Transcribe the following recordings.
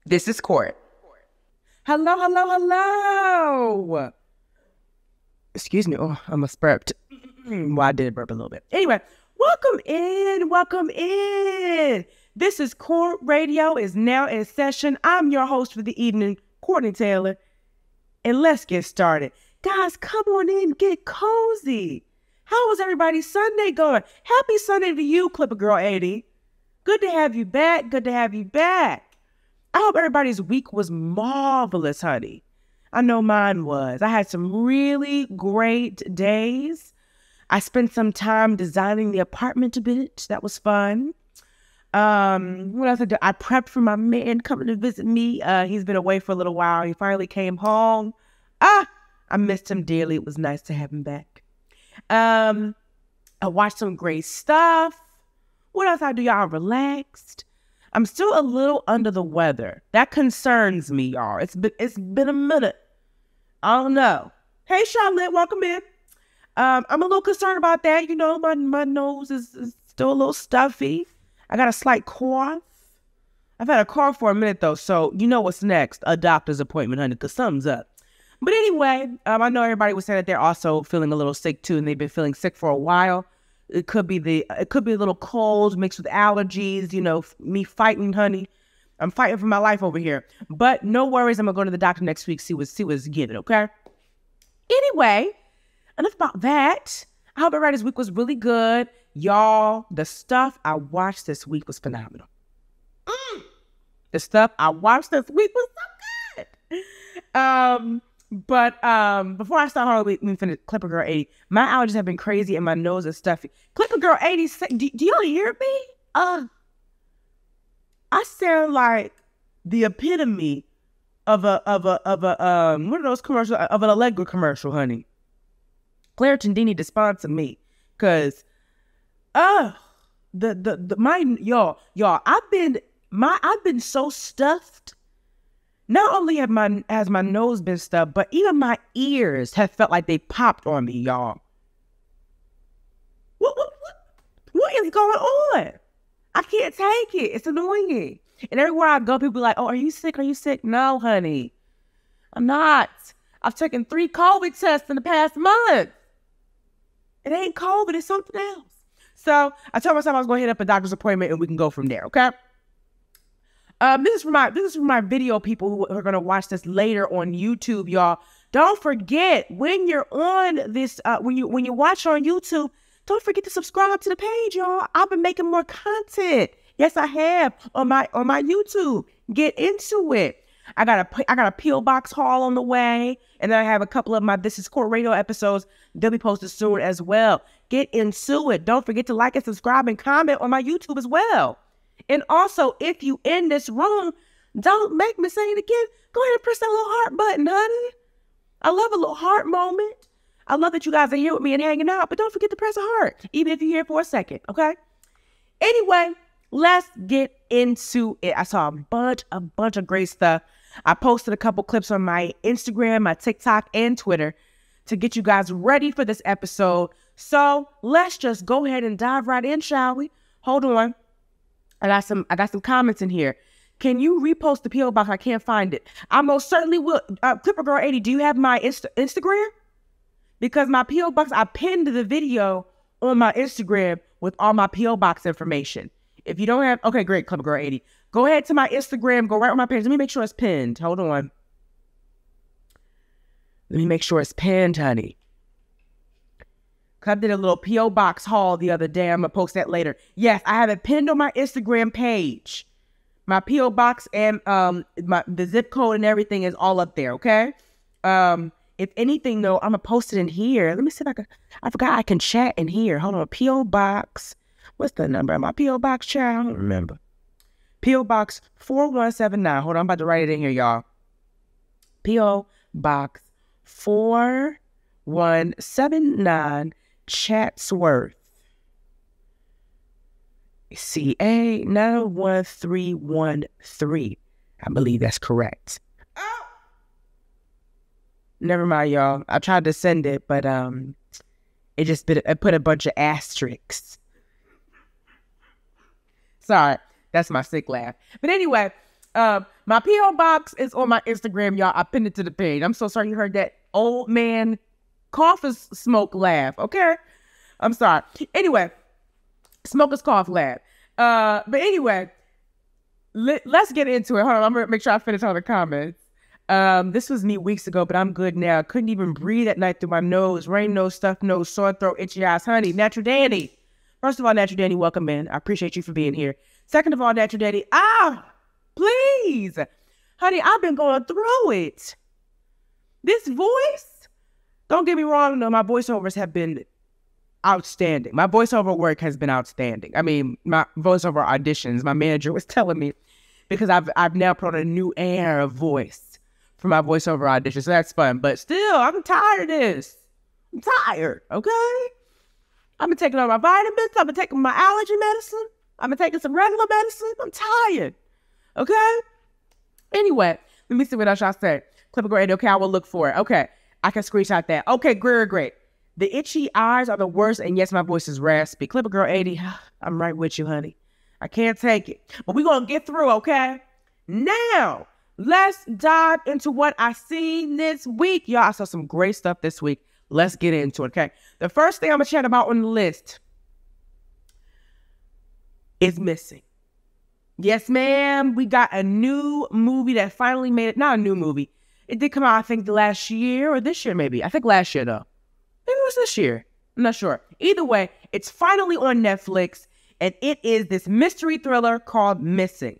This is Court. Hello, hello, hello. Excuse me. Oh, I almost burped. Well, I did burp a little bit. Anyway, welcome in. Welcome in. This is Court Radio is now in session. I'm your host for the evening, Courtney Taylor. And let's get started. Guys, come on in. Get cozy. How was everybody's Sunday going? Happy Sunday to you, Clipper Girl 80. Good to have you back. Good to have you back. I hope everybody's week was marvelous, honey. I know mine was. I had some really great days. I spent some time designing the apartment a bit. That was fun. What else I did? I prepped for my man coming to visit me. He's been away for a little while. He finally came home. I missed him dearly. It was nice to have him back. I watched some great stuff. What else I do? Y'all relaxed. I'm still a little under the weather. That concerns me, y'all. It's been a minute. I don't know. Hey, Charlotte, welcome in. I'm a little concerned about that. You know, my nose is still a little stuffy. I got a slight cough. I've had a cough for a minute, though, so you know what's next. A doctor's appointment, honey, because something's up. But anyway, I know everybody was saying that they're also feeling a little sick, too, and they've been feeling sick for a while. It could be a little cold mixed with allergies, you know, me fighting, honey. I'm fighting for my life over here. But no worries, I'm going to go to the doctor next week, see what's given, okay? Anyway, enough about that. I hope everybody's week was really good. Y'all, the stuff I watched this week was phenomenal. The stuff I watched this week was so good. But before I start, hold on, let me finish Clipper Girl 80. My allergies have been crazy and my nose is stuffy. Clipper Girl 80, do y'all hear me? I sound like the epitome of a one of those commercials, of an Allegra commercial, honey. Claritin D need to sponsor me, cause y'all, I've been so stuffed. Not only has my nose been stuffed, but even my ears have felt like they popped on me, y'all. What is going on? I can't take it. It's annoying. And everywhere I go, people be like, "Oh, are you sick? Are you sick?" No, honey, I'm not. I've taken 3 COVID tests in the past month. It ain't COVID. It's something else. So I told myself I was going to hit up a doctor's appointment and we can go from there. Okay. This is for my video people who are going to watch this later on YouTube, y'all. Don't forget, when you're on this, when you watch on YouTube, don't forget to subscribe to the page, y'all. I've been making more content. Yes, I have on my YouTube. Get into it. I got a P.O. Box haul on the way, and then I have a couple of my This Is Court Radio episodes. They'll be posted soon as well. Get into it. Don't forget to like and subscribe and comment on my YouTube as well. And also, if you in this room, don't make me say it again. Go ahead and press that little heart button, honey. I love a little heart moment. I love that you guys are here with me and hanging out, but don't forget to press a heart, even if you're here for a second, okay? Anyway, let's get into it. I saw a bunch of great stuff. I posted a couple clips on my Instagram, my TikTok, and Twitter to get you guys ready for this episode. So let's just go ahead and dive right in, shall we? Hold on. I got some comments in here. Can you repost the P.O. Box? I can't find it. I most certainly will. Clipper Girl 80, do you have my Instagram? Because my P.O. Box, I pinned the video on my Instagram with all my P.O. Box information. If you don't have, okay, great, Clipper Girl 80. Go ahead to my Instagram, go right on my page. Let me make sure it's pinned. Hold on. Let me make sure it's pinned, honey. I did a little P.O. Box haul the other day. I'm going to post that later. Yes, I have it pinned on my Instagram page. My P.O. Box and the zip code and everything is all up there, okay? If anything, though, I'm going to post it in here. Let me see if I forgot I can chat in here. Hold on. P.O. Box. What's the number of my P.O. Box, child? I don't remember. P.O. Box 4179. Hold on. I'm about to write it in here, y'all. P.O. Box 4179. Chatsworth, CA 91313. I believe that's correct. Oh! Never mind, y'all. I tried to send it, but it put a bunch of asterisks. Sorry, that's my sick laugh. But anyway, My P.O. box is on my Instagram, y'all. I pinned it to the page. I'm so sorry you heard that old man cough smoke laugh, okay? I'm sorry. Anyway, smokers cough laugh. But anyway, let's get into it. Hold on, I'm going to make sure I finish all the comments. This was me weeks ago, but I'm good now. Couldn't even breathe at night through my nose. Rain nose, stuffed nose, sore throat, itchy eyes. Honey, Natural Danny. First of all, Natural Danny, welcome in. I appreciate you for being here. Second of all, Natural Danny, please. Honey, I've been going through it. This voice, don't get me wrong, no, my voiceovers have been outstanding. My voiceover work has been outstanding. I mean, my voiceover auditions, my manager was telling me, because I've now put on a new air of voice for my voiceover auditions, so that's fun. But still, I'm tired of this. I'm tired, okay? I've been taking all my vitamins. I've been taking my allergy medicine. I've been taking some regular medicine. I'm tired, okay? Anyway, let me see what else y'all say. Clipper Girl, okay, I will look for it. Okay, I can screenshot that. Okay, great. The itchy eyes are the worst, and yes, my voice is raspy. Clipper Girl 80, I'm right with you, honey. I can't take it. But we're going to get through, okay? Now, let's dive into what I seen this week. Y'all, I saw some great stuff this week. Let's get into it, okay? The first thing I'm going to chat about on the list is Missing. Yes, ma'am. We got a new movie that finally made it. Not a new movie. It did come out, I think, last year or this year, maybe. I think last year, though. Maybe it was this year. I'm not sure. Either way, it's finally on Netflix, and it is this mystery thriller called Missing.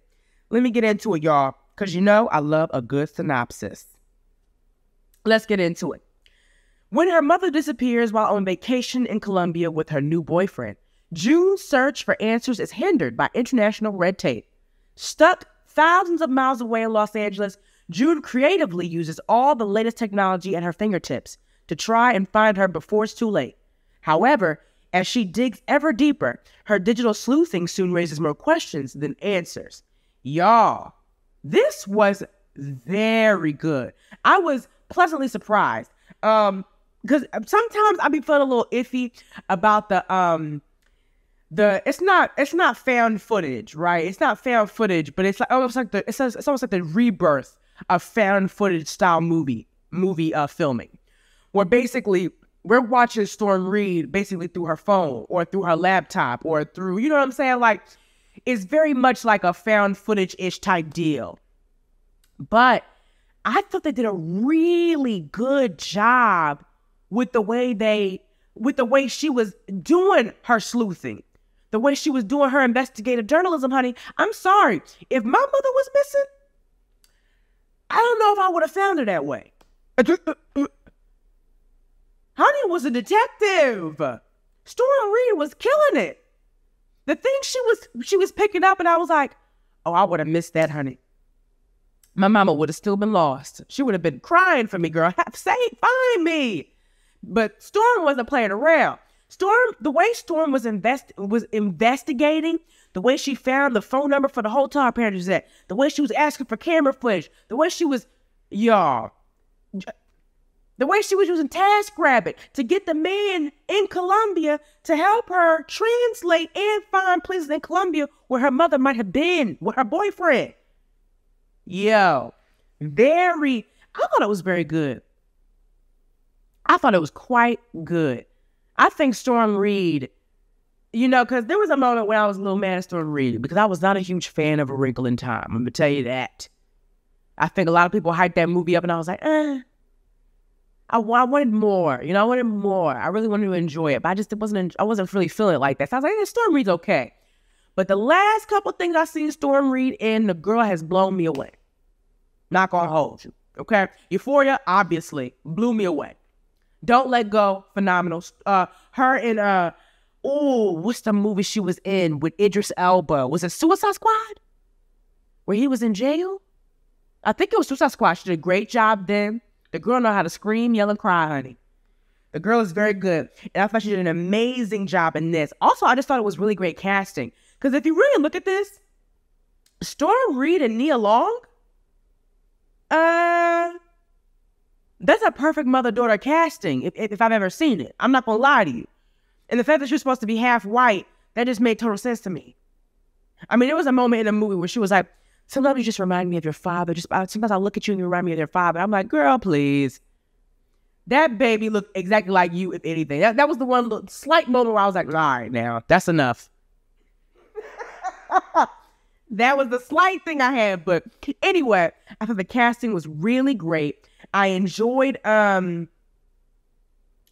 Let me get into it, y'all, because you know I love a good synopsis. Let's get into it. When her mother disappears while on vacation in Colombia with her new boyfriend, June's search for answers is hindered by international red tape. Stuck thousands of miles away in Los Angeles, June creatively uses all the latest technology at her fingertips to try and find her before it's too late. However, as she digs ever deeper, her digital sleuthing soon raises more questions than answers. Y'all, this was very good. I was pleasantly surprised. Because sometimes I be feeling a little iffy about it's not found footage, right? It's not found footage, but it's like almost like it's almost like the rebirth of found footage style movie filming, where basically we're watching Storm Reid basically through her phone or through her laptop or through, you know what I'm saying? Like, it's very much like a found footage-ish type deal. But I thought they did a really good job with the way she was doing her sleuthing, the way she was doing her investigative journalism, honey. I'm sorry. If my mother was missing, I don't know if I would have found her that way. Honey was a detective. Storm Reid was killing it. The thing she was picking up, and I was like, oh, I would have missed that, honey. My mama would have still been lost. She would have been crying for me, girl. Find me. But Storm wasn't playing around. The way Storm was investigating, the way she found the phone number for the hotel her parents was at, the way she was asking for camera footage, the way she was, the way she was using TaskRabbit to get the man in Colombia to help her translate and find places in Colombia where her mother might have been with her boyfriend. I thought it was very good. I thought it was quite good. I think Storm Reid, because there was a moment when I was a little mad at Storm Reid because I was not a huge fan of A Wrinkle in Time. I'm going to tell you that. I think a lot of people hyped that movie up and I was like, I wanted more. I wanted more. I really wanted to enjoy it, but I wasn't really feeling it like that. So I was like, Storm Reid's okay. But the last couple things I seen Storm Reid in, the girl has blown me away. Not gonna hold you, okay? Euphoria, obviously, blew me away. Don't Let Go, phenomenal. Her in, what's the movie she was in with Idris Elba? Was it Suicide Squad? Where he was in jail? I think it was Suicide Squad. She did a great job then. The girl know how to scream, yell, and cry, honey. The girl is very good. And I thought she did an amazing job in this. Also, I just thought it was really great casting. Because if you really look at this, Storm Reid and Nia Long, that's a perfect mother-daughter casting, if I've ever seen it. I'm not going to lie to you. And the fact that she's supposed to be half white, that just made total sense to me. I mean, there was a moment in the movie where she was like, Sometimes you just remind me of your father. Sometimes I look at you and you remind me of your father. I'm like, girl, please. That baby looked exactly like you, if anything. That was the one slight moment where I was like, all right, now, that's enough. That was the slight thing I had. But anyway, I thought the casting was really great. I enjoyed, I don't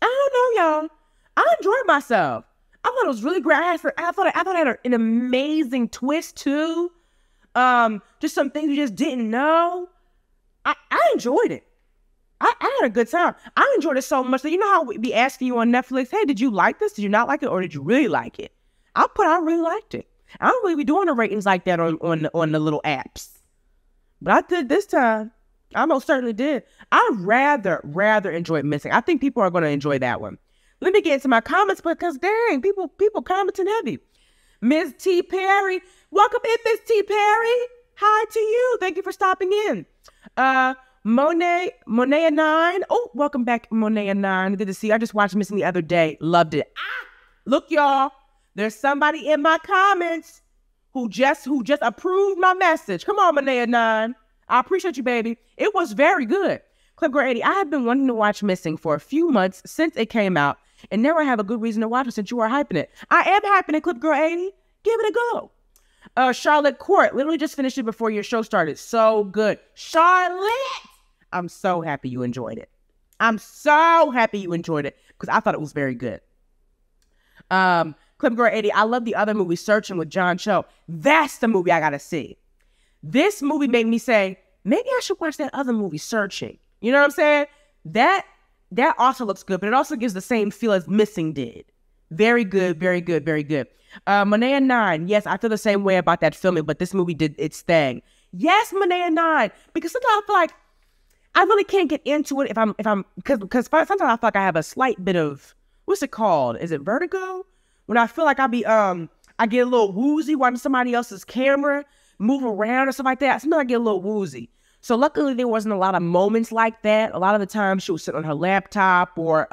know, y'all. I enjoyed myself. I thought it was really great. I thought it had an amazing twist, too. Just some things you just didn't know. I enjoyed it. I had a good time. I enjoyed it so much that, you know how we be asking you on Netflix, hey, did you like this? Did you not like it? Or did you really like it? I really liked it. I don't really be doing the ratings like that on the little apps. But I did this time. I most certainly did. I rather enjoyed Missing. I think people are going to enjoy that one. Let me get into my comments because, dang, people commenting heavy. Ms. T. Perry. Welcome in, Ms. T. Perry. Hi to you. Thank you for stopping in. Monet 9. Oh, welcome back, Monet 9. Good to see you. I just watched Missing the other day. Loved it. Look, y'all. There's somebody in my comments who just approved my message. Come on, Monet 9. I appreciate you, baby. It was very good. Clip Girl 80. I have been wanting to watch Missing for a few months since it came out, and now I have a good reason to watch it since you are hyping it. I am hyping it, Clip Girl 80. Give it a go. Charlotte Court. Literally just finished it before your show started. So good. Charlotte! I'm so happy you enjoyed it. I'm so happy you enjoyed it because I thought it was very good. Clip Girl 80. I love the other movie, Searching with John Cho. That's the movie I got to see. This movie made me say, maybe I should watch that other movie, Searching. You know what I'm saying? That also looks good, but it also gives the same feel as Missing did. Very good, very good, very good. Monet 9. Yes, I feel the same way about that filming, but this movie did its thing. Yes, Monet 9. Because sometimes I feel like I really can't get into it because sometimes I feel like I have a slight bit of, what's it called? Is it vertigo? When I feel like I get a little woozy watching somebody else's camera move around or something like that. Sometimes I get a little woozy. So luckily there wasn't a lot of moments like that. A lot of the time she was sitting on her laptop or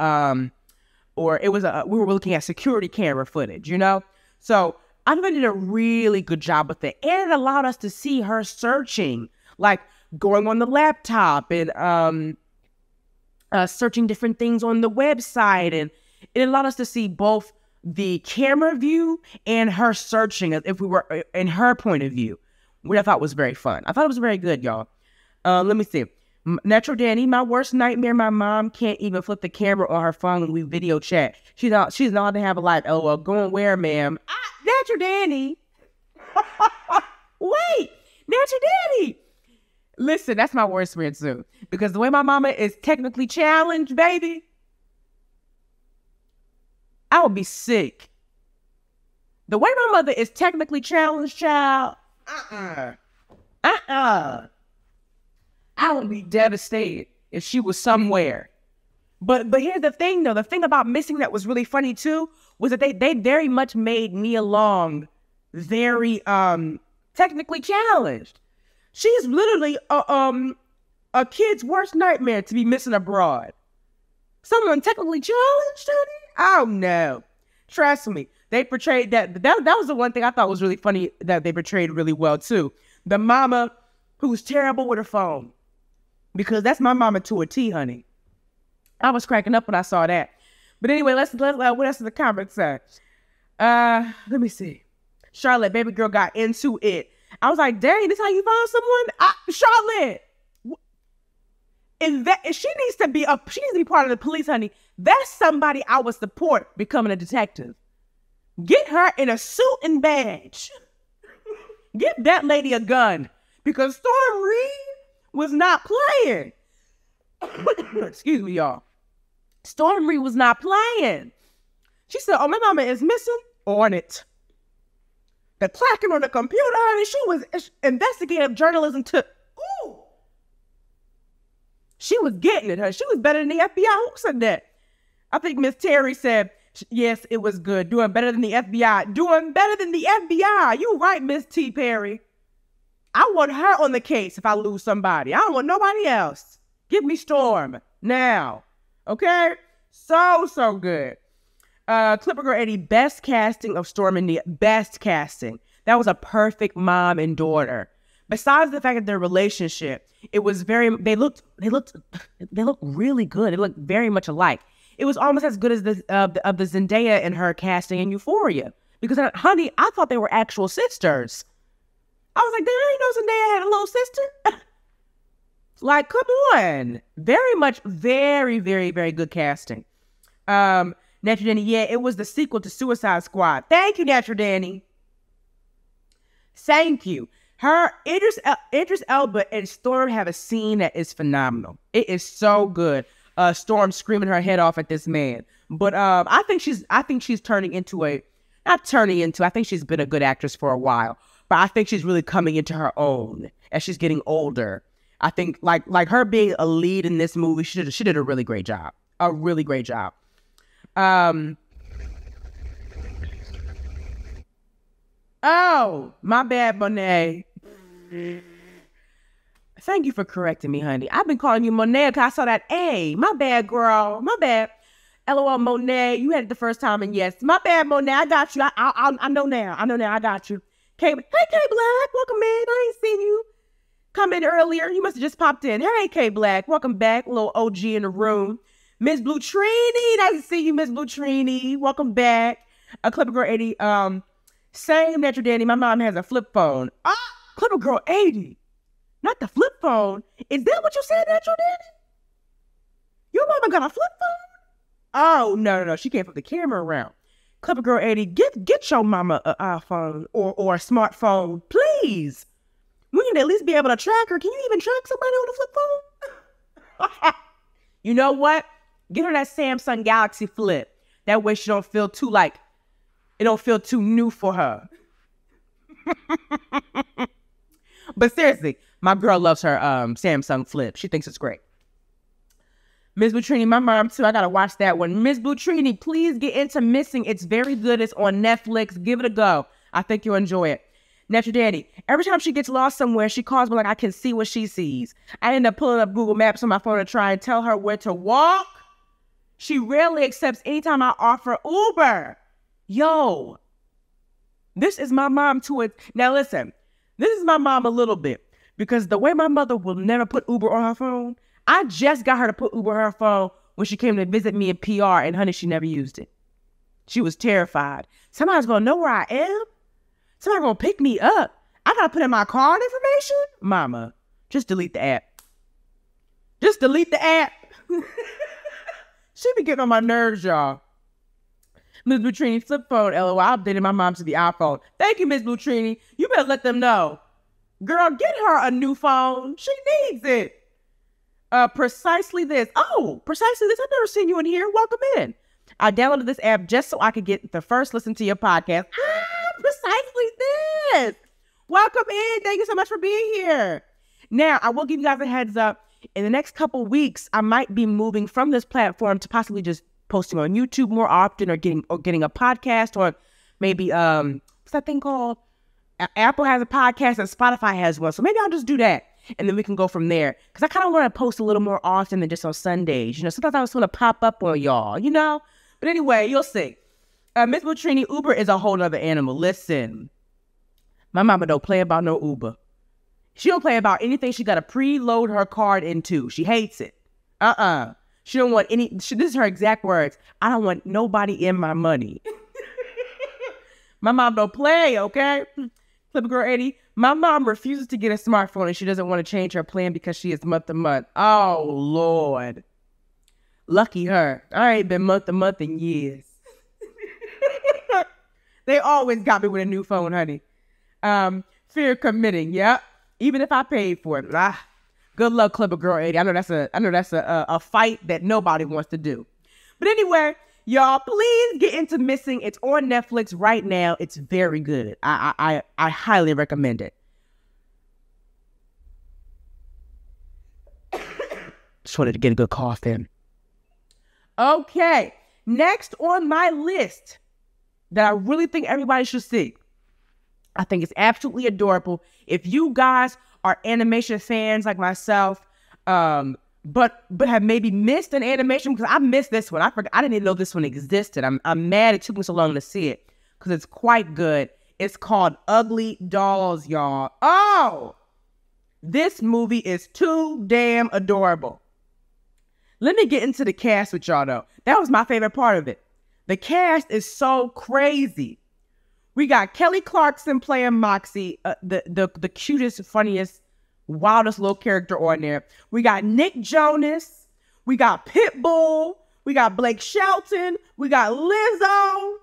it was we were looking at security camera footage, you know? So I think they did a really good job with it. And it allowed us to see her searching, like going on the laptop and searching different things on the website. And it allowed us to see both the camera view and her searching if we were in her point of view, which I thought was very fun. I thought it was very good, y'all. Let me see. Natural Danny, my worst nightmare. My mom can't even flip the camera on her phone when we video chat. She's not to have a life. LOL. Going where, ma'am? Natural Danny. Wait, Natural Danny. Listen, that's my worst fear too. Because the way my mama is technically challenged, baby, I would be sick. The way my mother is technically challenged, child, I would be devastated if she was somewhere. But here's the thing, though. The thing about Missing that was really funny, too, was that they very much made Nia Long very technically challenged. She's literally a kid's worst nightmare to be missing abroad. Someone technically challenged, honey? Oh, no. Trust me. They portrayed that was the one thing I thought was really funny that they portrayed really well, too. The mama who's terrible with her phone. Because that's my mama to a T, honey. I was cracking up when I saw that. But anyway, what else in the comments say? Let me see. Charlotte, baby girl got into it. I was like, dang, this how you found someone? Charlotte. If she needs to be part of the police, honey. That's somebody I would support becoming a detective. Get her in a suit and badge. Get that lady a gun. Because Storm Reed was not playing. Excuse me, y'all. Storm Reed was not playing. She said, oh, my mama is missing on it. The clacking on the computer, honey, she was investigative journalism ooh. She was getting it, huh? She was better than the FBI. Who said that? I think Miss Terry said, yes, it was good. Doing better than the FBI. Doing better than the FBI. You right, Miss T. Perry. I want her on the case if I lose somebody. I don't want nobody else. Give me Storm now. Okay? So good. Clipper Girl 80, best casting of Storm and Nia. Best casting. That was a perfect mom and daughter. besides the fact that their relationship, it was they looked really good. They looked very much alike. It was almost as good as the Zendaya and her casting in Euphoria. Because, honey, I thought they were actual sisters. I was like, there ain't no Zendaya had a little sister. Like, come on. Very much, very, very, very good casting. Natural Danny, yeah, it was the sequel to Suicide Squad. Thank you, Natural Danny. Thank you. Idris Elba and Storm have a scene that is phenomenal. It is so good. Storm screaming her head off at this man. But I think she's turning into I think she's been a good actress for a while. But I think she's really coming into her own as she's getting older. I think like her being a lead in this movie, she did a really great job. A really great job. Oh, my bad, Monet. Thank you for correcting me, honey. I've been calling you Monet because I saw that A. My bad, girl. My bad. LOL, Monet. You had it the first time, and yes. My bad, Monet. I got you. I know now. I got you. Hey, K Black. Welcome in. I ain't seen you come in earlier. You must have just popped in. Hey, K Black. Welcome back. Little OG in the room. Miss Blue Trini. Nice to see you, Miss Blue Trini. Welcome back. Clipper Girl 80. Same Natural Danny. My mom has a flip phone. Clipper Girl 80. Not the flip phone. Is that what you said, Natural Danny? Your mama got a flip phone? Oh, no. She can't put the camera around. Clipper Girl 80, get your mama an iPhone or a smartphone, please. We need to at least be able to track her. Can you even track somebody on a flip phone? You know what? Get her that Samsung Galaxy Flip. That way she don't feel too it don't feel too new for her. But seriously, my girl loves her Samsung Flip. She thinks it's great. Miss Butrini, my mom too. I gotta watch that one. Miss Butrini, please get into Missing. It's very good. It's on Netflix. Give it a go. I think you'll enjoy it. Natural Danny, every time she gets lost somewhere, she calls me like I can see what she sees. I end up pulling up Google Maps on my phone to try and tell her where to walk. She rarely accepts anytime I offer Uber. Yo, this is my mom to it. Now listen, this is my mom a little bit because the way my mother will never put Uber on her phone, I just got her to put Uber on her phone when she came to visit me in PR, and honey, she never used it. She was terrified. Somebody's gonna know where I am. Somebody's gonna pick me up. I gotta put in my card information. Mama, just delete the app. Just delete the app. She be getting on my nerves, y'all. Miss Butrini, flip phone, LOL. I updated my mom to the iPhone. Thank you, Miss Butrini. You better let them know. Girl, get her a new phone. She needs it. Precisely this. Oh, precisely this. I've never seen you in here. Welcome in. I downloaded this app just so I could get the first listen to your podcast. Precisely this. Welcome in. Thank you so much for being here. Now, I will give you guys a heads up. In the next couple weeks, I might be moving from this platform to possibly just posting on YouTube more often or getting a podcast or maybe, what's that thing called? Apple has a podcast and Spotify has one. So maybe I'll just do that. And then we can go from there. Because I kind of want to post a little more often than just on Sundays. You know, sometimes I just want to pop up on y'all, you know? But anyway, you'll see. Miss Butrini, Uber is a whole nother animal. Listen, my mama don't play about no Uber. She don't play about anything she got to preload her card into. She hates it. She don't want any, this is her exact words. I don't want nobody in my money. My mom don't play, okay? Flip Girl 80. My mom refuses to get a smartphone and she doesn't want to change her plan because she is month to month. Oh, Lord. Lucky her. I ain't been month to month in years. They always got me with a new phone, honey. Fear of committing. Yep. Even if I paid for it. Good luck, Clipper Girl 80. I know that's a fight that nobody wants to do. But anyway, y'all, please get into Missing. It's on Netflix right now. It's very good. I highly recommend it. Just wanted to get a good cough in. Okay, next on my list that I really think everybody should see. I think it's absolutely adorable. If you guys are animation fans like myself, but have maybe missed an animation, because I missed this one. I didn't even know this one existed. I'm mad it took me so long to see it because it's quite good. It's called Ugly Dolls, y'all. Oh, This movie is too damn adorable. Let me get into the cast with y'all, though. That was my favorite part of it. The cast is so crazy. We got Kelly Clarkson playing Moxie, the cutest, funniest, wildest little character on there. We got Nick Jonas. We got Pitbull. We got Blake Shelton. We got Lizzo.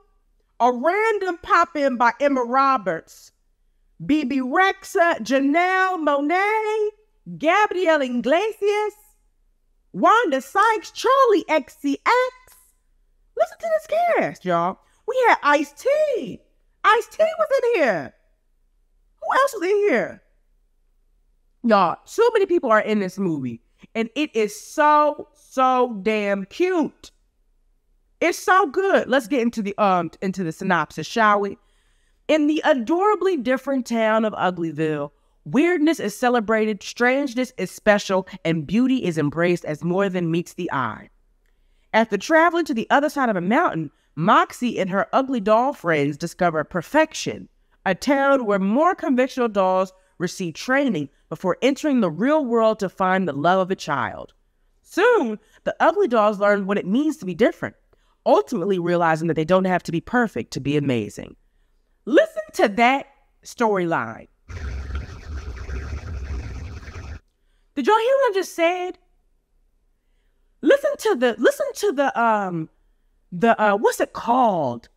A random pop-in by Emma Roberts. BB Rexa, Janelle Monáe, Gabrielle Iglesias, Wanda Sykes, Charlie XCX. Listen to this cast, y'all. We had Ice-T. Ice-T was in here. Who else was in here? Y'all, so many people are in this movie. And it is so damn cute. It's so good. Let's get into the synopsis, shall we? In the adorably different town of Uglyville, weirdness is celebrated, strangeness is special, and beauty is embraced as more than meets the eye. After traveling to the other side of a mountain, Moxie and her ugly doll friends discover Perfection, a town where more conventional dolls receive training before entering the real world to find the love of a child. Soon, the ugly dolls learn what it means to be different, ultimately realizing that they don't have to be perfect to be amazing. Listen to that storyline. Did y'all hear what I just said? Listen to the what's it called?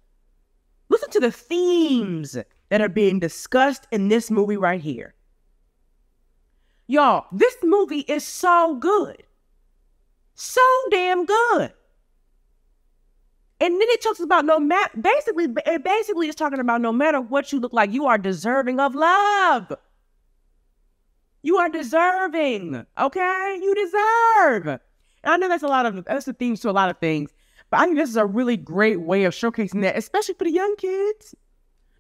Listen to the themes that are being discussed in this movie right here. Y'all, this movie is so good. So damn good. And then it talks about basically it's talking about no matter what you look like, you are deserving of love. You are deserving, okay? You deserve. And I know that's the themes to a lot of things, but I think this is a really great way of showcasing that, especially for the young kids.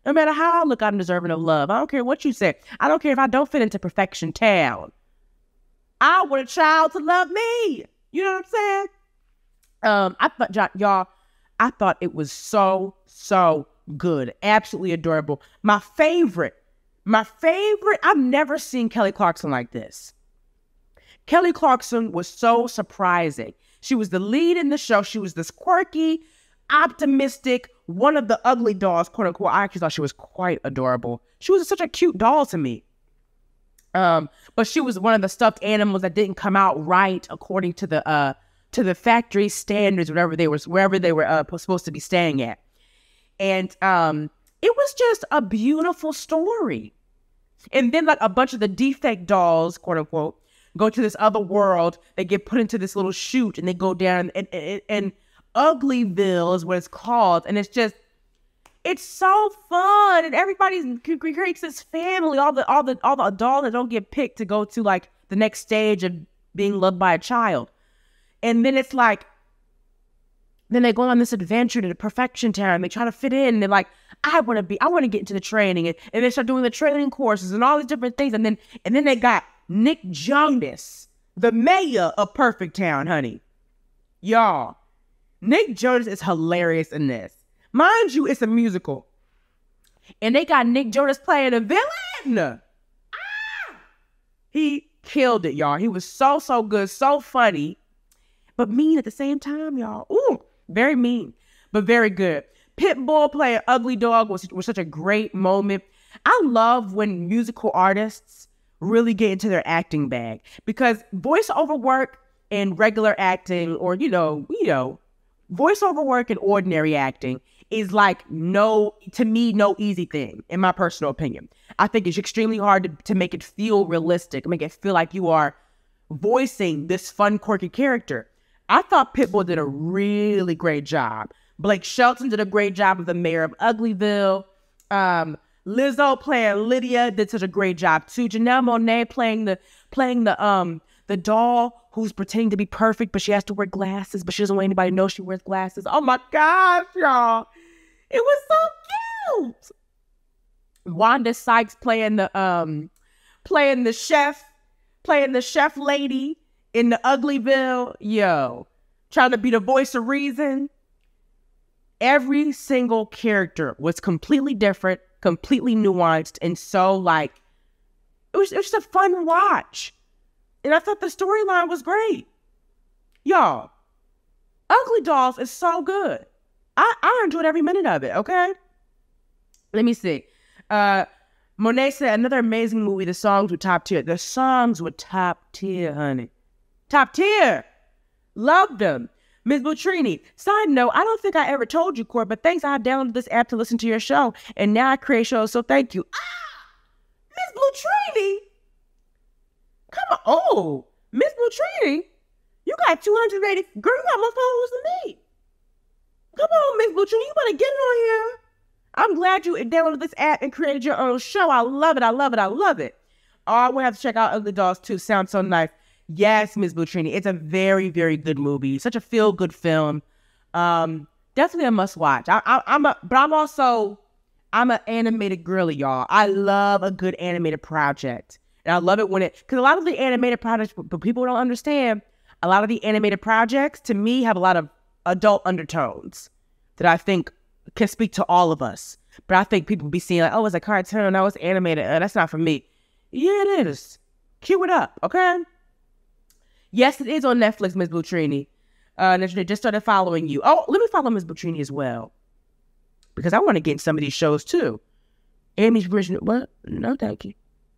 No matter how I look, I'm deserving of love. I don't care what you say. I don't care if I don't fit into Perfection Town. I want a child to love me. You know what I'm saying? I thought it was so good. Absolutely adorable. My favorite, I've never seen Kelly Clarkson like this. Kelly Clarkson was so surprising. She was the lead in the show. She was this quirky, optimistic, one of the ugly dolls, quote unquote. I actually thought she was quite adorable. She was such a cute doll to me. But she was one of the stuffed animals that didn't come out right according to the factory standards, wherever they were supposed to be staying at. And it was just a beautiful story. And then like a bunch of the defect dolls, quote unquote, go to this other world. They get put into this little chute and they go down and Uglyville is what it's called. And it's so fun. And everybody creates this family. All the dolls that don't get picked to go to like the next stage of being loved by a child. And then it's like, then they go on this adventure to the Perfection Town. They try to fit in. And they're like, I want to get into the training. And they start doing the training courses and all these different things. And then they got Nick Jonas, the mayor of Perfect Town, honey. Y'all, Nick Jonas is hilarious in this. Mind you, it's a musical. And they got Nick Jonas playing a villain. He killed it, y'all. He was so good, so funny. But mean at the same time, y'all. Ooh, very mean, but very good. Pitbull playing Ugly Dog was such a great moment. I love when musical artists really get into their acting bag, because voiceover work and regular acting, or, voiceover work and ordinary acting is like no easy thing, in my personal opinion. I think it's extremely hard to make it feel realistic, make it feel like you are voicing this fun, quirky character. I thought Pitbull did a really great job. Blake Shelton did a great job of the mayor of Uglyville. Lizzo playing Lydia did such a great job too. Janelle Monáe playing the doll who's pretending to be perfect, but she has to wear glasses, but she doesn't want anybody to know she wears glasses. Oh my gosh, y'all. It was so cute. Wanda Sykes playing the chef lady in the Uglyville, trying to be the voice of reason. Every single character was completely different, completely nuanced, and so it was just a fun watch. And I thought the storyline was great. Y'all, Ugly Dolls is so good. I enjoyed every minute of it, okay? Let me see. Monet said, another amazing movie. The songs were top tier. The songs were top tier, honey. Top tier. Loved them. Ms. Butrini, side note, I don't think I ever told you, Court, but thanks, I downloaded this app to listen to your show, and now I create shows, so thank you. Ms. Butrini? Come on. Oh, Ms. Butrini, you got 280. Girl, you got more followers than me. Come on, Ms. Butrini, you better get on here. I'm glad you downloaded this app and created your own show. I love it. I love it. I love it. Oh, we'll have to check out Ugly Dolls too. Sounds so nice. Yes, Ms. Butrini. It's a very, very good movie. Such a feel-good film. Definitely a must-watch. I'm an animated girly, y'all. I love a good animated project. And I love it because a lot of the animated projects, but people don't understand, a lot of the animated projects, to me, have a lot of adult undertones that I think can speak to all of us. But I think people be seeing like, oh, it's a cartoon, no, it's animated. That's not for me. Yeah, it is. Cue it up, okay? Yes, it is on Netflix, Ms. Butrini. They just started following you. Oh, let me follow Ms. Butrini as well. Because I want to get in some of these shows too. Amy's original, what? No, thank you.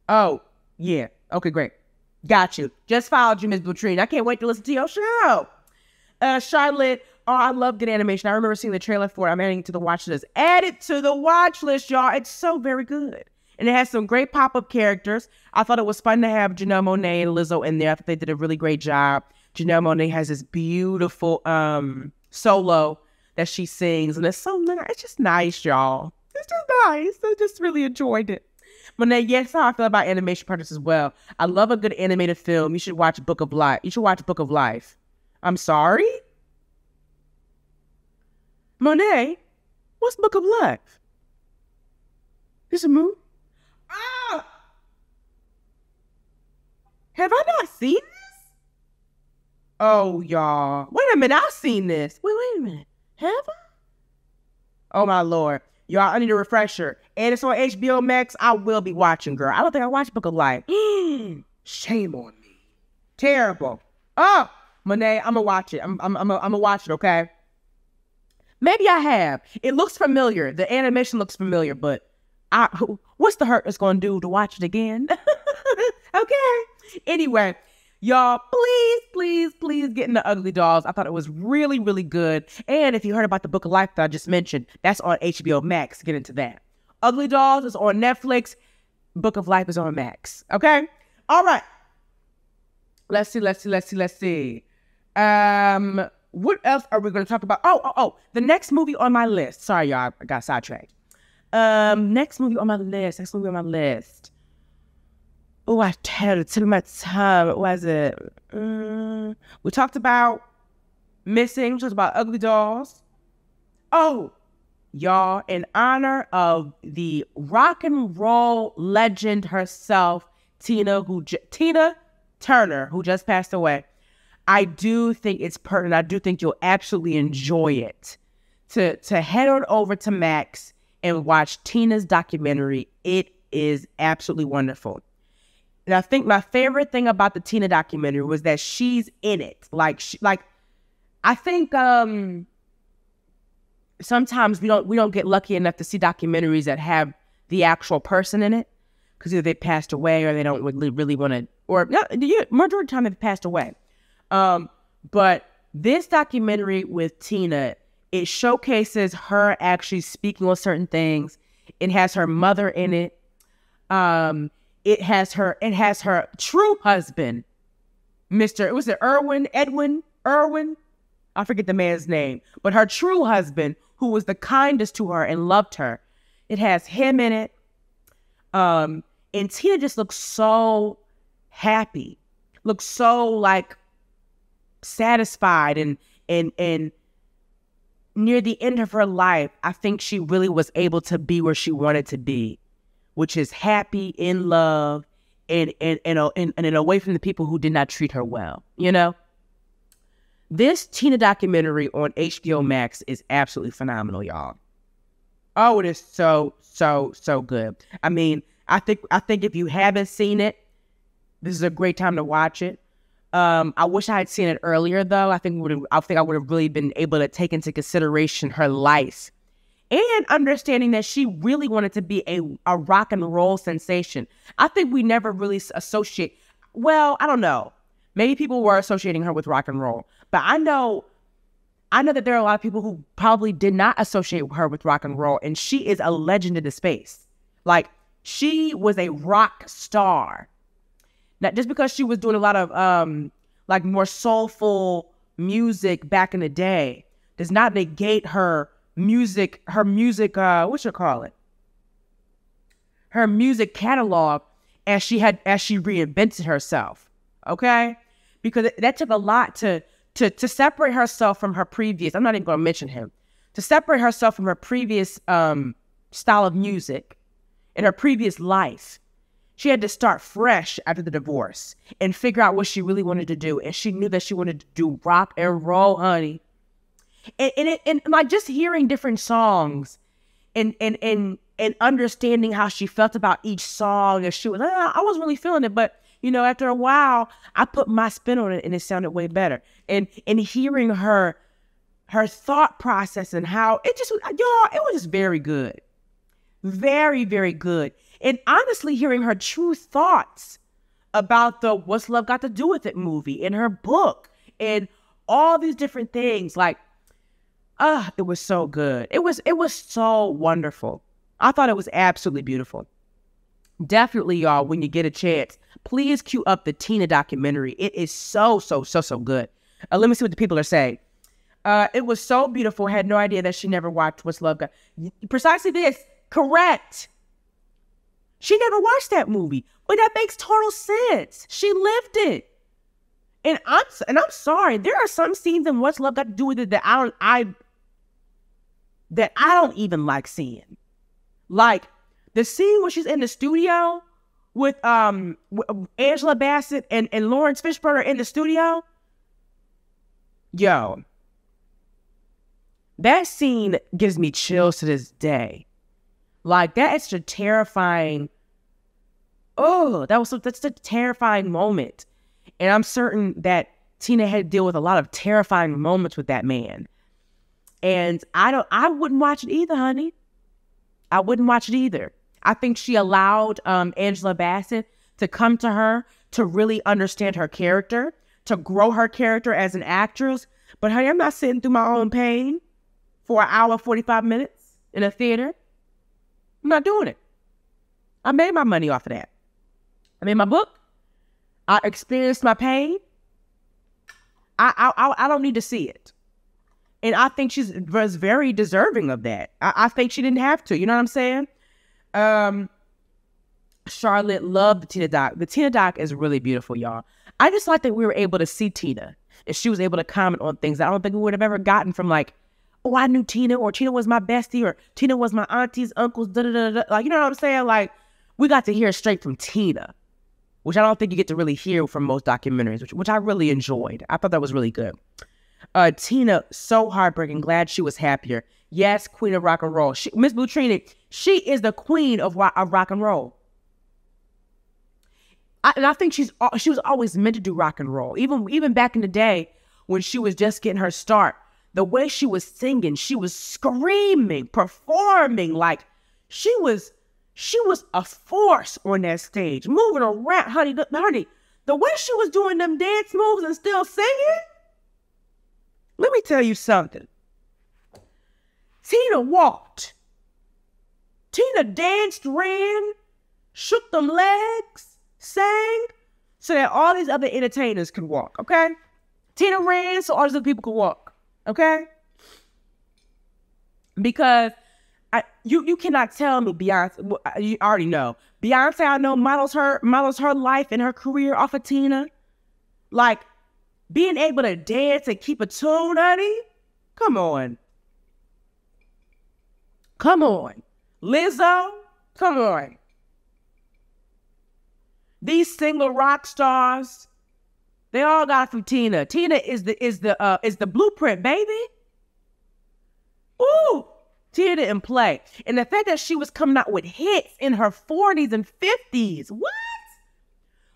Oh, yeah. Okay, great. Got you. Just followed you, Ms. Butrini. I can't wait to listen to your show. Charlotte, oh, I love good animation. I remember seeing the trailer for it. I'm adding it to the watch list. Add it to the watch list, y'all. It's so very good. And it has some great pop-up characters. I thought it was fun to have Janelle Monáe and Lizzo in there. I thought they did a really great job. Janelle Monáe has this beautiful solo that she sings. And it's so nice. It's just nice, y'all. It's just nice. I just really enjoyed it. Monáe, yes, how I feel about animation projects as well. I love a good animated film. You should watch Book of Life. You should watch Book of Life. I'm sorry? Monáe, what's Book of Life? This a movie? Ah! Have I not seen this? Oh, y'all. Wait a minute, I've seen this. Wait a minute. Have I? Oh, my Lord. Y'all, I need a refresher. And it's on HBO Max. I will be watching, girl. I don't think I watched Book of Life. Shame on me. Terrible. Oh, Monáe, I'm going to watch it. I'm going to watch it, okay? Maybe I have. It looks familiar. The animation looks familiar, but what's the hurt it's going to do to watch it again? Okay. Anyway, y'all, please get into Ugly Dolls. I thought it was really, really good. And if you heard about the Book of Life that I just mentioned, that's on HBO Max. Get into that. Ugly Dolls is on Netflix. Book of Life is on Max. Okay? All right. Let's see. What else are we going to talk about? Oh, the next movie on my list. Sorry, y'all, I got sidetracked. Next movie on my list. Oh, I had it to my time. What was it? We talked about Missing. We talked about Ugly Dolls. Oh, y'all, in honor of the rock and roll legend herself, Tina Turner, who just passed away. I do think it's pertinent. I do think you'll absolutely enjoy it. To head on over to Max and watch Tina's documentary. It is absolutely wonderful. And I think my favorite thing about the Tina documentary was that she's in it. I think sometimes we don't get lucky enough to see documentaries that have the actual person in it, because either they passed away or they don't really want to, or majority of the time they've passed away. But this documentary with Tina, it showcases her actually speaking on certain things. It has her mother in it. It has her true husband, Edwin? I forget the man's name, but her true husband, who was the kindest to her and loved her. It has him in it. And Tina just looks so happy, looks so satisfied, and near the end of her life, I think she really was able to be where she wanted to be, which is happy, in love, and away from the people who did not treat her well, you know? This Tina documentary on HBO Max is absolutely phenomenal, y'all. Oh, it is so good. I mean, I think if you haven't seen it, this is a great time to watch it. I wish I had seen it earlier, though. I think I would have really been able to take into consideration her life and understanding that she really wanted to be a rock and roll sensation. I think we never really associate. Well, I don't know. Maybe people were associating her with rock and roll, but I know that there are a lot of people who probably did not associate her with rock and roll, and she is a legend in the space. Like, she was a rock star. Not just because she was doing a lot of like more soulful music back in the day does not negate her music, what you call it? Her music catalog as she reinvented herself. Okay? Because that took a lot to separate herself from her previous, I'm not even going to mention him, to separate herself from her previous style of music in her previous life. She had to start fresh after the divorce and figure out what she really wanted to do. And she knew that she wanted to do rock and roll, honey. And like just hearing different songs and understanding how she felt about each song. And she was, I wasn't really feeling it. But, you know, after a while, I put my spin on it and it sounded way better. And hearing her thought process and how it was just very good. Very, very good. And honestly, hearing her true thoughts about the What's Love Got to Do With It movie in her book and all these different things, like, it was so good. It was so wonderful. I thought it was absolutely beautiful. Definitely, y'all, when you get a chance, please cue up the Tina documentary. It is so good. Let me see what the people are saying. It was so beautiful. Had no idea that she never watched What's Love Got. Precisely this. Correct. She never watched that movie, but that makes total sense. She lived it. And I'm sorry. There are some scenes in What's Love Got to Do With It that I don't even like seeing. Like the scene where she's in the studio with Angela Bassett and Lawrence Fishburne in the studio. Yo, that scene gives me chills to this day. Like, that's a terrifying, that's a terrifying moment. And I'm certain that Tina had to deal with a lot of terrifying moments with that man. And I wouldn't watch it either, honey. I wouldn't watch it either. I think she allowed Angela Bassett to come to her to really understand her character, to grow her character as an actress. But honey, I'm not sitting through my own pain for an hour, 45 minutes in a theater. I'm not doing it. I made my money off of that. I made my book. I experienced my pain. I don't need to see it. And I think she was very deserving of that. I think she didn't have to. You know what I'm saying? Charlotte loved the Tina doc. The Tina doc is really beautiful, y'all. I just like that we were able to see Tina. And she was able to comment on things that I don't think we would have ever gotten from, like, oh, I knew Tina, or Tina was my bestie, or Tina was my auntie's uncle's, da-da-da-da. Like, you know what I'm saying? Like, we got to hear straight from Tina, which I don't think you get to really hear from most documentaries, which I really enjoyed. I thought that was really good. Tina, so heartbreaking. Glad she was happier. Yes, queen of rock and roll. Miss Blue Trini, she is the queen of rock and roll. And I think she was always meant to do rock and roll. Even back in the day when she was just getting her start, the way she was singing, she was screaming, performing, like she was a force on that stage, moving around, honey. The way she was doing them dance moves and still singing. Let me tell you something. Tina walked. Tina danced, ran, shook them legs, sang, so that all these other entertainers could walk, okay? Tina ran so all these other people could walk, okay? Because you cannot tell me Beyonce, you already know. Beyonce, I know, models her life and her career off of Tina. Like, being able to dance and keep a tune, honey, come on. Come on. Lizzo, come on. These single rock stars, they all got it from Tina. Tina is the blueprint, baby. Ooh, Tia didn't play. And the fact that she was coming out with hits in her 40s and 50s. What?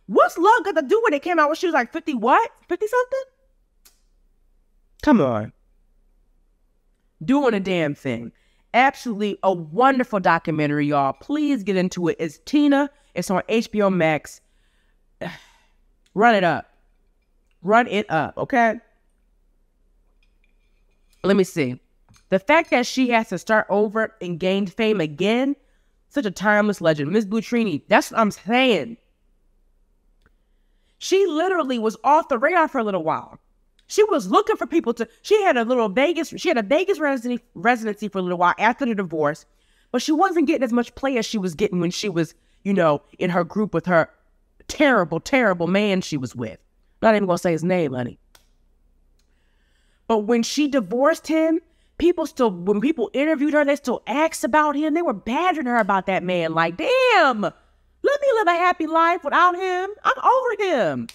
What's love got to do with it? Came out when she was like 50 what? 50 something? Come on. Doing a damn thing. Absolutely a wonderful documentary, y'all. Please get into it. It's Tina. It's on HBO Max. Run it up. Run it up, okay? Let me see. The fact that she has to start over and gain fame again, such a timeless legend. Miss Boutrini, that's what I'm saying. She literally was off the radar for a little while. She was looking for people to, she had a Vegas residency for a little while after the divorce, but she wasn't getting as much play as she was getting when she was, you know, in her group with her terrible, terrible man she was with. Not even gonna say his name, honey. But when she divorced him, when people interviewed her, they still asked about him. They were badgering her about that man. Like, damn, let me live a happy life without him. I'm over him.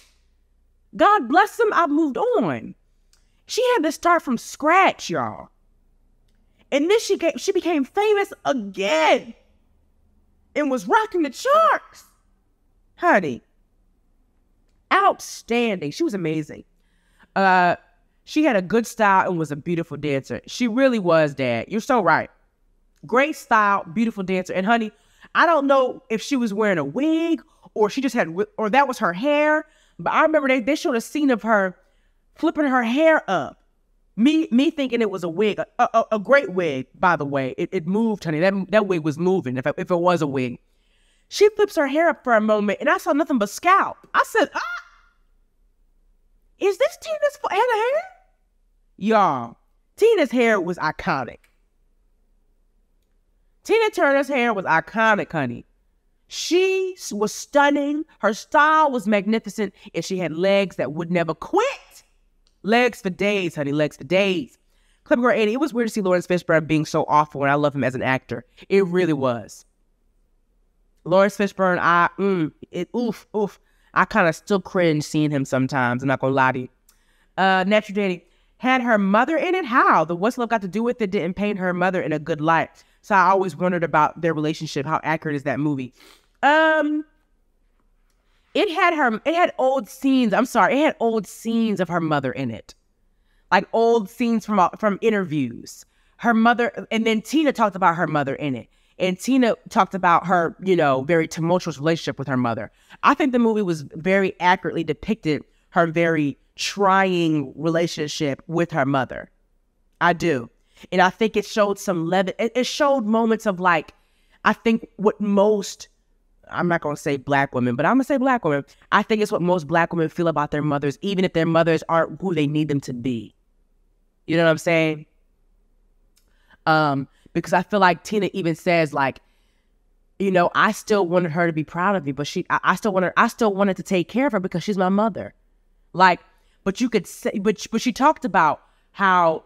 God bless him. I've moved on. She had to start from scratch, y'all. And then she became famous again and was rocking the charts. Honey, outstanding. She was amazing. She had a good style and was a beautiful dancer. She really was, Dad. You're so right. Great style, beautiful dancer. And honey, I don't know if she was wearing a wig or she just had, or that was her hair. But I remember they showed a scene of her flipping her hair up. Me thinking it was a wig, a great wig, by the way. It moved, honey. That wig was moving if it was a wig. She flips her hair up for a moment and I saw nothing but scalp. I said, is this Tina's hair? Y'all, Tina's hair was iconic. Tina Turner's hair was iconic, honey. She was stunning. Her style was magnificent. And she had legs that would never quit. Legs for days, honey. Legs for days. Clip Girl 80. It was weird to see Lawrence Fishburne being so awful, and I love him as an actor. It really was. Lawrence Fishburne, oof. I kind of still cringe seeing him sometimes. I'm not going to lie to you. Natural Danny had her mother in it. How? The What's Love got to do with it didn't paint her mother in a good light. So I always wondered about their relationship. How accurate is that movie? It had old scenes. I'm sorry. It had old scenes of her mother in it. Like old scenes from interviews. Her mother, and then Tina talked about her mother in it. And Tina talked about her, very tumultuous relationship with her mother. I think the movie was very accurately depicted her very trying relationship with her mother. I do. And I think it showed some it showed moments of like, I think what most, I'm not going to say black women, but I'm going to say black women. I think it's what most black women feel about their mothers, even if their mothers aren't who they need them to be. You know what I'm saying? Because I feel like Tina even says like, I still wanted her to be proud of me, but I still wanted to take care of her because she's my mother. Like, but you could say, but she talked about how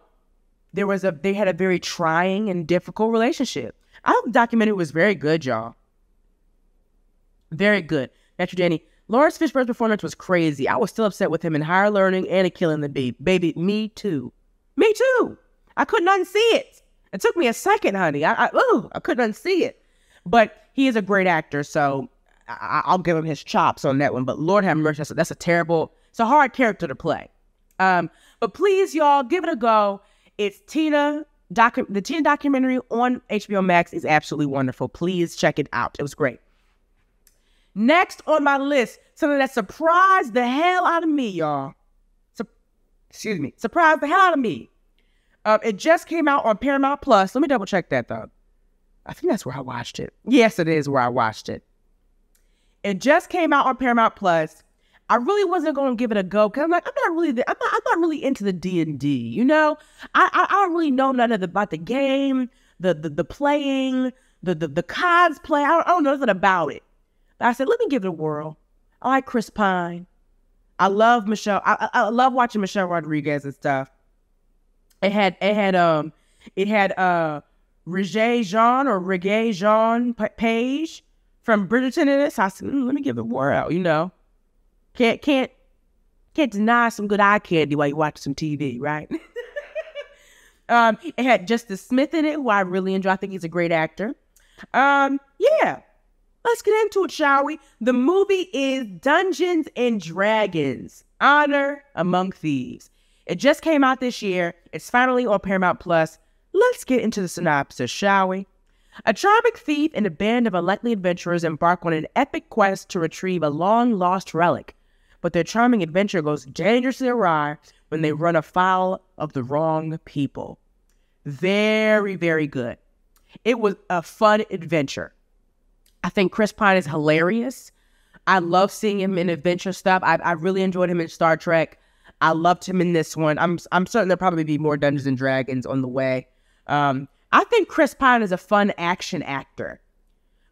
they had a very trying and difficult relationship. I thought the documentary was very good, y'all. Very good. Natural Danny. Lawrence Fishburne's performance was crazy. I was still upset with him in Higher Learning and in Killing the Bee. Baby, me too. Me too. I couldn't unsee it. It took me a second, honey. I couldn't unsee it. But he is a great actor, so I'll give him his chops on that one. But Lord have mercy, that's it's a hard character to play. But please, y'all, give it a go. It's the Tina documentary on HBO Max is absolutely wonderful. Please check it out. It was great. Next on my list, something that surprised the hell out of me, y'all. Surprised the hell out of me. It just came out on Paramount Plus. Let me double check that though. I think that's where I watched it. Yes, it is where I watched it. It just came out on Paramount Plus. I really wasn't going to give it a go because I'm not really into the D&D. I don't really know nothing about the game, the playing, the cosplay. I don't know nothing about it. But I said, let me give it a whirl. I like Chris Pine. I love Michelle. I love watching Michelle Rodriguez and stuff. It had Regé-Jean Page from Bridgerton in it. So I said, let me give it a whirl, Can't deny some good eye candy while you watch some TV, right? It had Justice Smith in it, who I really enjoy. I think he's a great actor. Yeah. Let's get into it, shall we? The movie is Dungeons and Dragons: Honor Among Thieves. It just came out this year. It's finally on Paramount Plus. Let's get into the synopsis, shall we? A charming thief and a band of unlikely adventurers embark on an epic quest to retrieve a long-lost relic. But their charming adventure goes dangerously awry when they run afoul of the wrong people. Very, very good. It was a fun adventure. I think Chris Pine is hilarious. I love seeing him in adventure stuff. I really enjoyed him in Star Trek. I loved him in this one. I'm certain there'll probably be more Dungeons and Dragons on the way. I think Chris Pine is a fun action actor.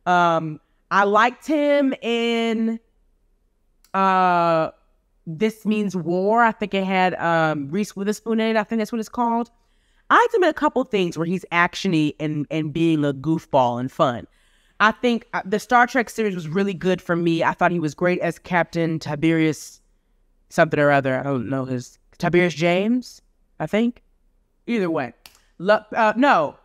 I liked him in This Means War. I think it had Reese Witherspoon in it. I think that's what it's called. I liked him in a couple things where he's actiony and being a goofball and fun. I think the Star Trek series was really good for me. I thought he was great as Captain Tiberius something or other. I don't know his... Tiberius James, I think. Either way. No.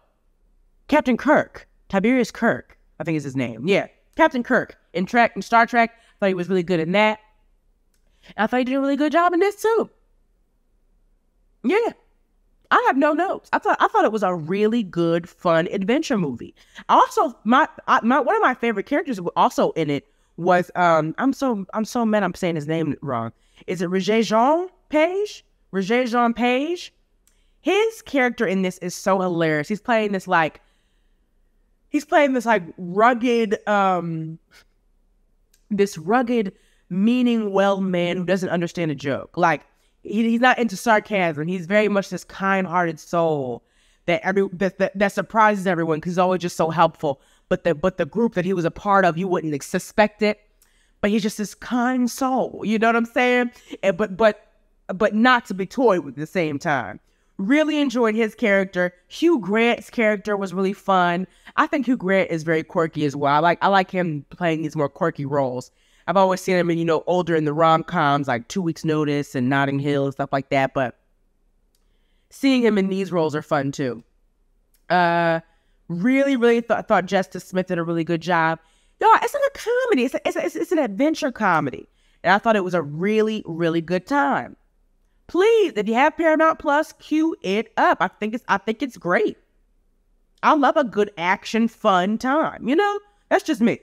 Captain Kirk. Tiberius Kirk, I think is his name. Yeah. Captain Kirk in Star Trek. I thought he was really good in that. And I thought he did a really good job in this too. Yeah. I have no notes. I thought it was a really good, fun adventure movie. Also, one of my favorite characters also in it was I'm so mad I'm saying his name wrong. Is it Regé-Jean Page? Regé-Jean Page? His character in this is so hilarious. He's playing this rugged, meaning well man who doesn't understand a joke. Like, he's not into sarcasm. He's very much this kind-hearted soul that surprises everyone because he's always just so helpful. But the group that he was a part of, you wouldn't suspect it. But he's just this kind soul. You know what I'm saying? And, but not to be toyed with at the same time. Really enjoyed his character. Hugh Grant's character was really fun. I think Hugh Grant is very quirky as well. I like him playing these more quirky roles. I've always seen him in, older in the rom-coms like 2 Weeks Notice and Notting Hill and stuff like that. But seeing him in these roles are fun too. Really thought Justice Smith did a really good job. Y'all, it's like a comedy. It's an adventure comedy. And I thought it was a really, really good time. Please, if you have Paramount Plus, cue it up. I think it's great. I love a good action, fun time. That's just me.